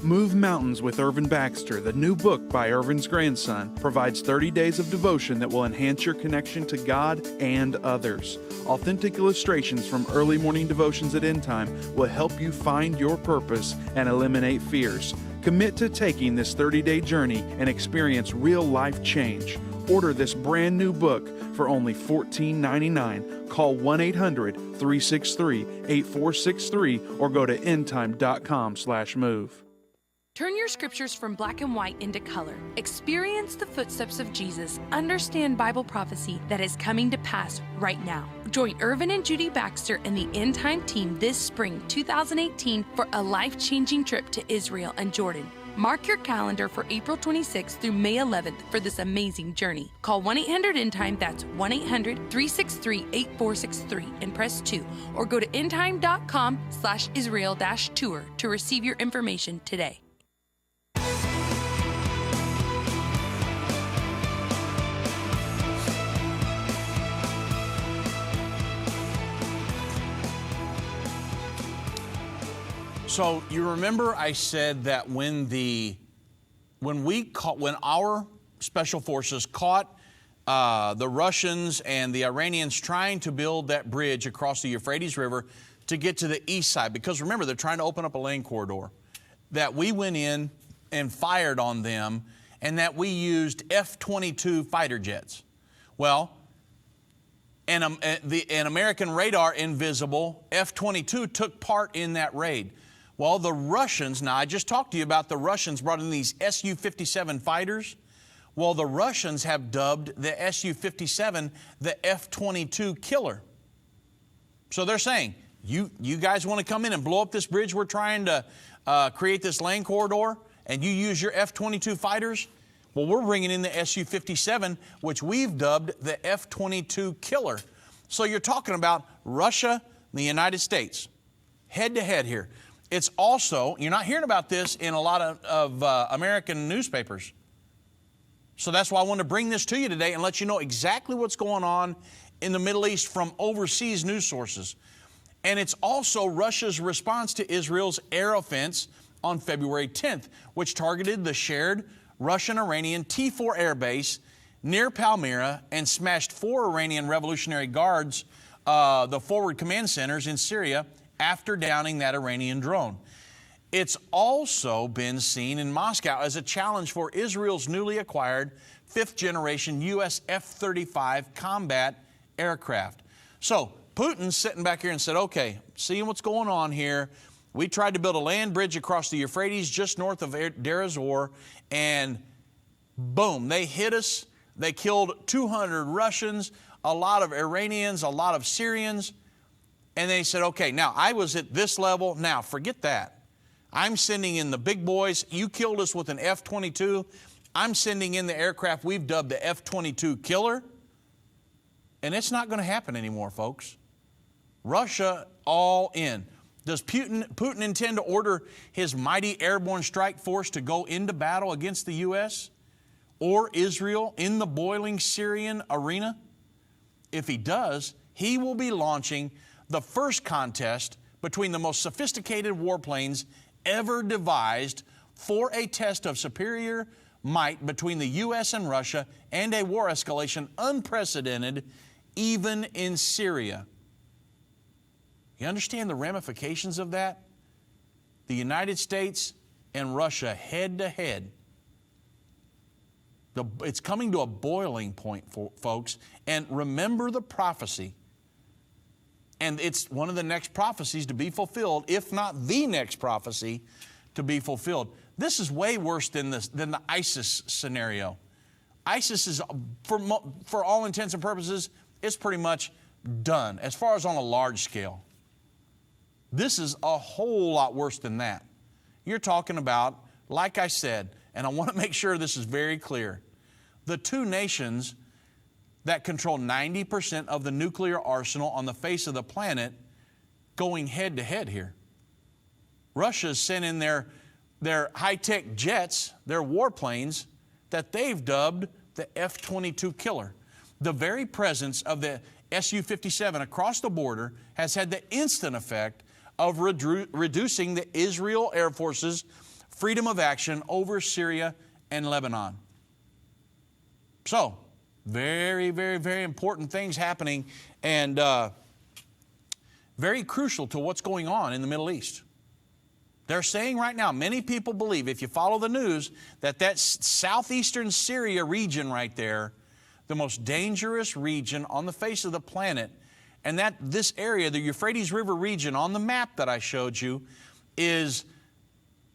Move Mountains with Irvin Baxter, the new book by Irvin's grandson, provides 30 days of devotion that will enhance your connection to God and others. Authentic illustrations from early morning devotions at End Time will help you find your purpose and eliminate fears. Commit to taking this 30-day journey and experience real life change. Order this brand new book for only $14.99. Call 1-800-363-8463 or go to endtime.com/move. Turn your scriptures from black and white into color. Experience the footsteps of Jesus. Understand Bible prophecy that is coming to pass right now. Join Irvin and Judy Baxter and the End Time team this spring 2018 for a life-changing trip to Israel and Jordan. Mark your calendar for April 26th through May 11th for this amazing journey. Call 1-800-END-TIME, that's 1-800-363-8463 and press 2, or go to endtime.com/Israel-tour to receive your information today. So you remember I said that when our special forces caught the Russians and the Iranians trying to build that bridge across the Euphrates River to get to the east side, because remember they're trying to open up a lane corridor, that we went in and fired on them, and that we used F-22 fighter jets. Well, an American radar invisible F-22 took part in that raid. Well, the Russians, now I just talked to you about the Russians brought in these Su-57 fighters. Well, the Russians have dubbed the Su-57 the F-22 killer. So they're saying, you guys want to come in and blow up this bridge we're trying to create this land corridor, and you use your F-22 fighters? Well, we're bringing in the Su-57, which we've dubbed the F-22 killer. So you're talking about Russia and the United States, head-to-head here. It's also, you're not hearing about this in a lot of American newspapers. So that's why I wanted to bring this to you today and let you know exactly what's going on in the Middle East from overseas news sources. And it's also Russia's response to Israel's air offense on February 10th, which targeted the shared Russian-Iranian T-4 air base near Palmyra and smashed 4 Iranian Revolutionary Guards, the forward command centers in Syria, after downing that Iranian drone. It's also been seen in Moscow as a challenge for Israel's newly acquired 5th-generation U.S. F-35 combat aircraft. So Putin's sitting back here and said, okay, seeing what's going on here, we tried to build a land bridge across the Euphrates just north of Deir ez-Zor, and boom, they hit us. They killed 200 Russians, a lot of Iranians, a lot of Syrians. And they said, okay, now I was at this level. Now forget that. I'm sending in the big boys. You killed us with an F-22. I'm sending in the aircraft we've dubbed the F-22 killer. And it's not going to happen anymore, folks. Russia all in. Does Putin intend to order his mighty airborne strike force to go into battle against the U.S. or Israel in the boiling Syrian arena? If he does, he will be launching the first contest between the most sophisticated warplanes ever devised for a test of superior might between the U.S. and Russia, and a war escalation unprecedented even in Syria. You understand the ramifications of that? The United States and Russia head to head. It's coming to a boiling point, folks. And remember the prophecy. And it's one of the next prophecies to be fulfilled, if not the next prophecy to be fulfilled. This is way worse than the ISIS scenario. ISIS is, for all intents and purposes, it's pretty much done as far as on a large scale. This is a whole lot worse than that. You're talking about, like I said, and I want to make sure this is very clear, the two nations that control 90% of the nuclear arsenal on the face of the planet going head to head here. Russia's sent in their high-tech jets, their warplanes, that they've dubbed the F-22 killer. The very presence of the Su-57 across the border has had the instant effect of reducing the Israel Air Force's freedom of action over Syria and Lebanon. So, very, very, very important things happening, and very crucial to what's going on in the Middle East. They're saying right now, many people believe, if you follow the news, that southeastern Syria region right there, the most dangerous region on the face of the planet, and that this area, the Euphrates River region on the map that I showed you,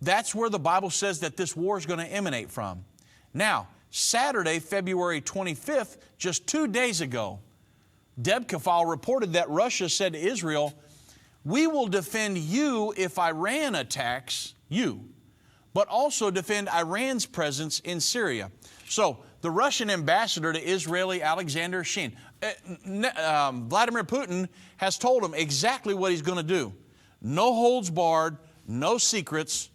that's where the Bible says that this war is going to emanate from. Now, Saturday, February 25th, just 2 days ago, Deb Kafal reported that Russia said to Israel, we will defend you if Iran attacks you, but also defend Iran's presence in Syria. So the Russian ambassador to Israeli, Alexander Shin, Vladimir Putin has told him exactly what he's going to do. No holds barred, no secrets.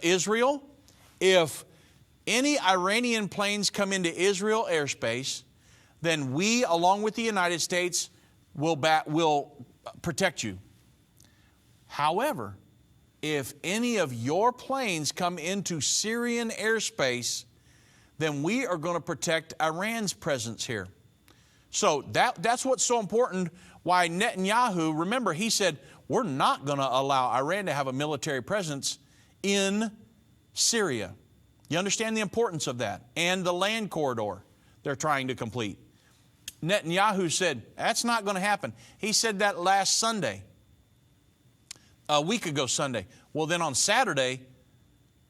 Israel, if any Iranian planes come into Israel airspace, then we, along with the United States, will protect you. However, if any of your planes come into Syrian airspace, then we are going to protect Iran's presence here. So that's what's so important, why Netanyahu, remember, he said, we're not going to allow Iran to have a military presence in Syria. You understand the importance of that and the land corridor they're trying to complete. Netanyahu said, that's not going to happen. He said that last Sunday. a week ago Sunday. Well, then on Saturday,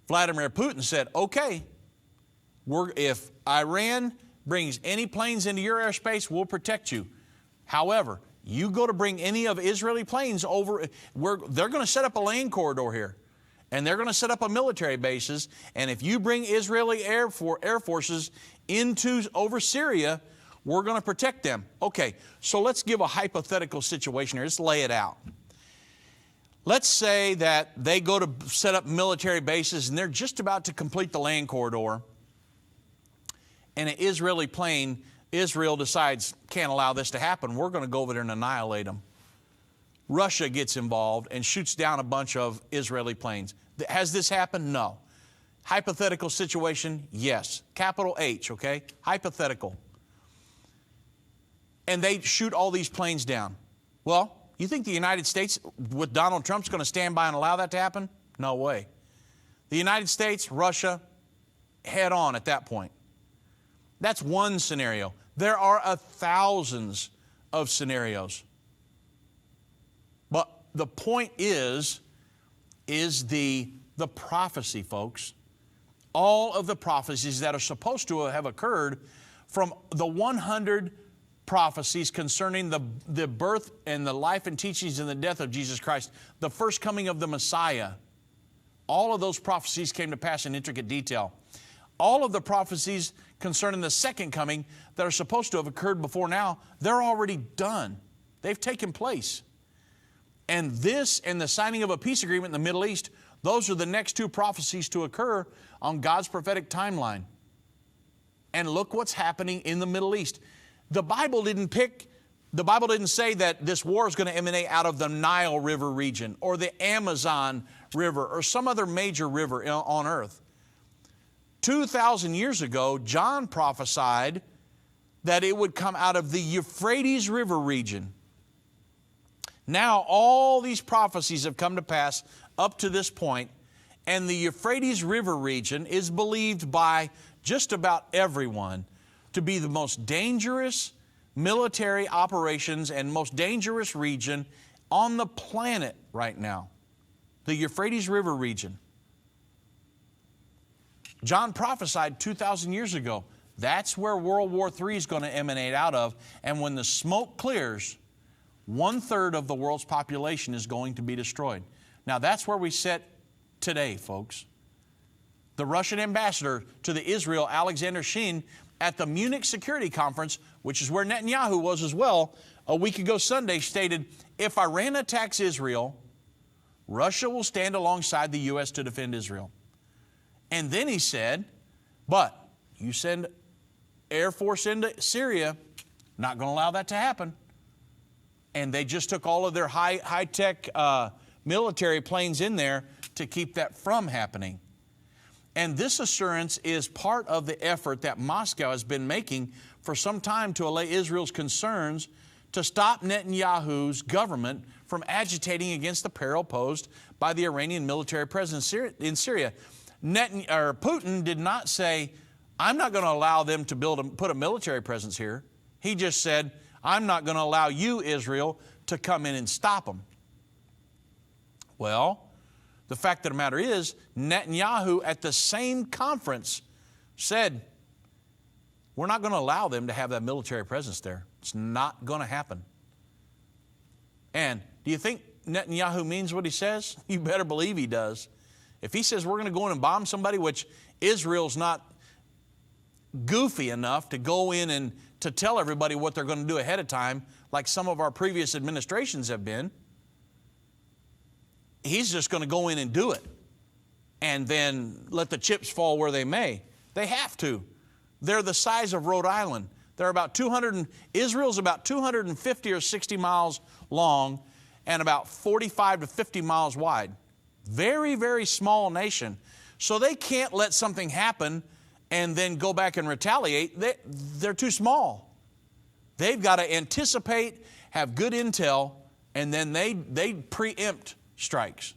Vladimir Putin said, okay, if Iran brings any planes into your airspace, we'll protect you. However, you go to bring any of Israeli planes over, they're going to set up a land corridor here. And they're going to set up a military bases. And if you bring Israeli air forces over Syria, we're going to protect them. Okay, so let's give a hypothetical situation here. Let's lay it out. Let's say that they go to set up military bases and they're just about to complete the land corridor. And an Israeli plane, Israel decides, can't allow this to happen. We're going to go over there and annihilate them. Russia gets involved and shoots down a bunch of Israeli planes. Has this happened? No. Hypothetical situation? Yes. Capital H, okay? Hypothetical. And they shoot all these planes down. Well, you think the United States with Donald Trump's going to stand by and allow that to happen? No way. The United States, Russia, head on at that point. That's one scenario. There are thousands of scenarios. But the point is the prophecy, folks. All of the prophecies that are supposed to have occurred from the 100 prophecies concerning the birth and the life and teachings and the death of Jesus Christ, the first coming of the Messiah. All of those prophecies came to pass in intricate detail. All of the prophecies concerning the second coming that are supposed to have occurred before now, they're already done. They've taken place. And this and the signing of a peace agreement in the Middle East, those are the next two prophecies to occur on God's prophetic timeline. And look what's happening in the Middle East. The Bible didn't say that this war is going to emanate out of the Nile River region or the Amazon River or some other major river on earth. 2,000 years ago, John prophesied that it would come out of the Euphrates River region. Now, all these prophecies have come to pass up to this point, and the Euphrates River region is believed by just about everyone to be the most dangerous military operations and most dangerous region on the planet right now. The Euphrates River region. John prophesied 2,000 years ago. That's where World War III is going to emanate out of. And when the smoke clears, 1/3 of the world's population is going to be destroyed. Now that's where we sit today, folks. The Russian ambassador to the Israel, Alexander Shin, at the Munich Security Conference, which is where Netanyahu was as well, a week ago Sunday, stated, if Iran attacks Israel, Russia will stand alongside the U.S. to defend Israel. And then he said, but you send Air Force into Syria, not going to allow that to happen. And they just took all of their high-tech military planes in there to keep that from happening. And this assurance is part of the effort that Moscow has been making for some time to allay Israel's concerns to stop Netanyahu's government from agitating against the peril posed by the Iranian military presence in Syria. Putin did not say, I'm not going to allow them to put a military presence here. He just said, I'm not going to allow you, Israel, to come in and stop them. Well, the fact of the matter is, Netanyahu at the same conference said, we're not going to allow them to have that military presence there. It's not going to happen. And do you think Netanyahu means what he says? You better believe he does. If he says we're going to go in and bomb somebody, which Israel's not goofy enough to go in and to tell everybody what they're going to do ahead of time, like some of our previous administrations have been, he's just going to go in and do it and then let the chips fall where they may. They have to. They're the size of Rhode Island. They're about Israel's about 250 or 60 miles long and about 45 to 50 miles wide. Very, very small nation. So they can't let something happen and then go back and retaliate. They're too small. They've got to anticipate, have good intel, and then they preempt strikes.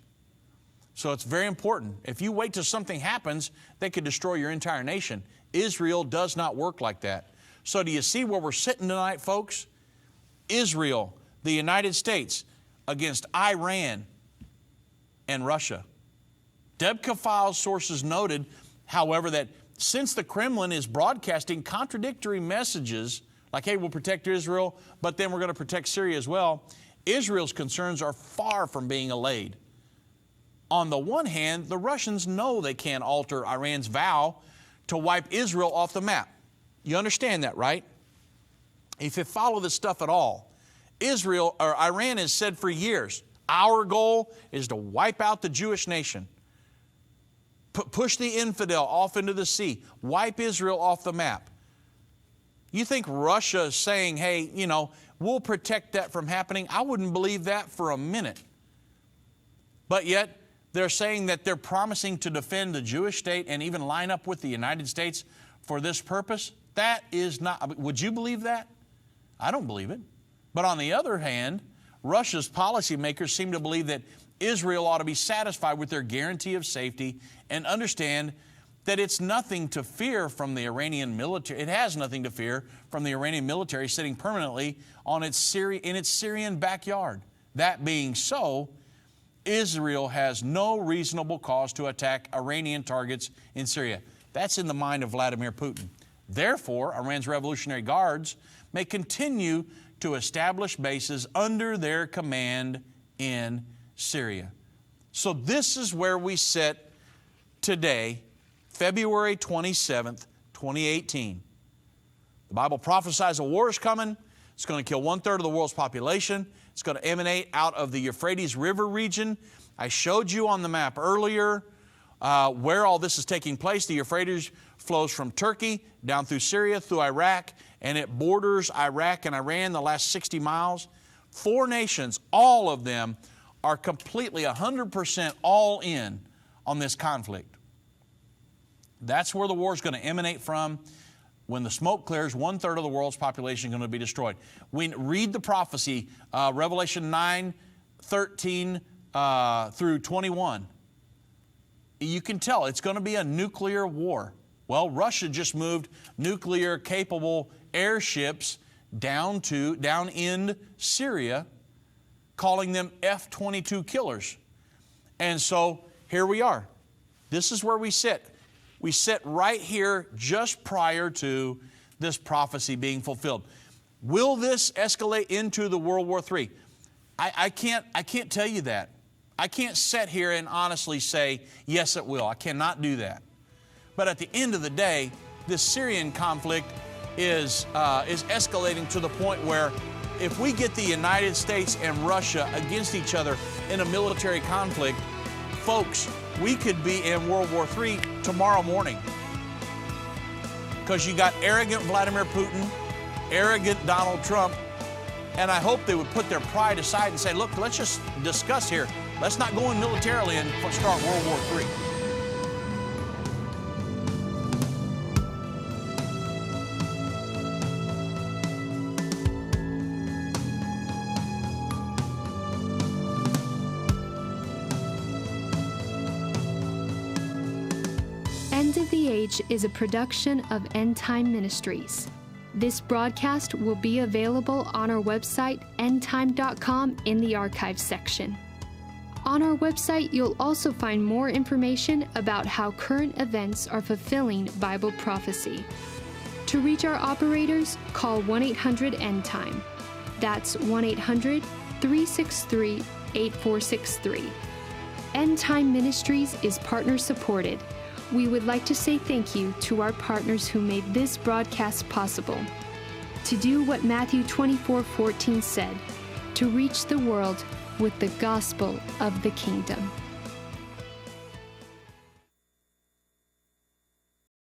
So it's very important. If you wait till something happens, they could destroy your entire nation. Israel does not work like that. So do you see where we're sitting tonight, folks? Israel, the United States, against Iran, and Russia. Debka Files sources noted, however, that since the Kremlin is broadcasting contradictory messages, like, hey, we'll protect Israel, but then we're going to protect Syria as well, Israel's concerns are far from being allayed. On the one hand, the Russians know they can't alter Iran's vow to wipe Israel off the map. You understand that, right? If you follow this stuff at all, Iran has said for years, our goal is to wipe out the Jewish nation. Push the infidel off into the sea. Wipe Israel off the map. You think Russia is saying, hey, we'll protect that from happening? I wouldn't believe that for a minute. But yet, they're saying that they're promising to defend the Jewish state and even line up with the United States for this purpose. That is not, would you believe that? I don't believe it. But on the other hand, Russia's policymakers seem to believe that Israel ought to be satisfied with their guarantee of safety and understand that it's nothing to fear from the Iranian military. It has nothing to fear from the Iranian military sitting permanently in its Syrian backyard. That being so, Israel has no reasonable cause to attack Iranian targets in Syria. That's in the mind of Vladimir Putin. Therefore, Iran's Revolutionary Guards may continue to establish bases under their command in Syria. So this is where we sit today, February 27th, 2018. The Bible prophesies a war is coming. It's going to kill 1/3 of the world's population. It's going to emanate out of the Euphrates River region. I showed you on the map earlier where all this is taking place. The Euphrates flows from Turkey down through Syria, through Iraq, and it borders Iraq and Iran the last 60 miles. 4 nations, all of them are completely 100% all in on this conflict. That's where the war is going to emanate from. When the smoke clears, 1/3 of the world's population is going to be destroyed. We read the prophecy, Revelation 9:13 through 21. You can tell it's going to be a nuclear war. Well, Russia just moved nuclear-capable airships down in Syria, calling them F-22 killers. And so here we are. This is where we sit. We sit right here just prior to this prophecy being fulfilled. Will this escalate into the World War III? I can't tell you that. I can't sit here and honestly say, yes, it will. I cannot do that. But at the end of the day, this Syrian conflict is escalating to the point where if we get the United States and Russia against each other in a military conflict, folks, we could be in World War III tomorrow morning. Because you got arrogant Vladimir Putin, arrogant Donald Trump, and I hope they would put their pride aside and say, look, let's just discuss here. Let's not go in militarily and start World War III. End of the Age is a production of End Time Ministries. This broadcast will be available on our website, endtime.com, in the archives section. On our website, you'll also find more information about how current events are fulfilling Bible prophecy. To reach our operators, call 1-800-END-TIME. That's 1-800-363-8463. End Time Ministries is partner supported. We would like to say thank you to our partners who made this broadcast possible. To do what Matthew 24:14 said, to reach the world with the gospel of the kingdom.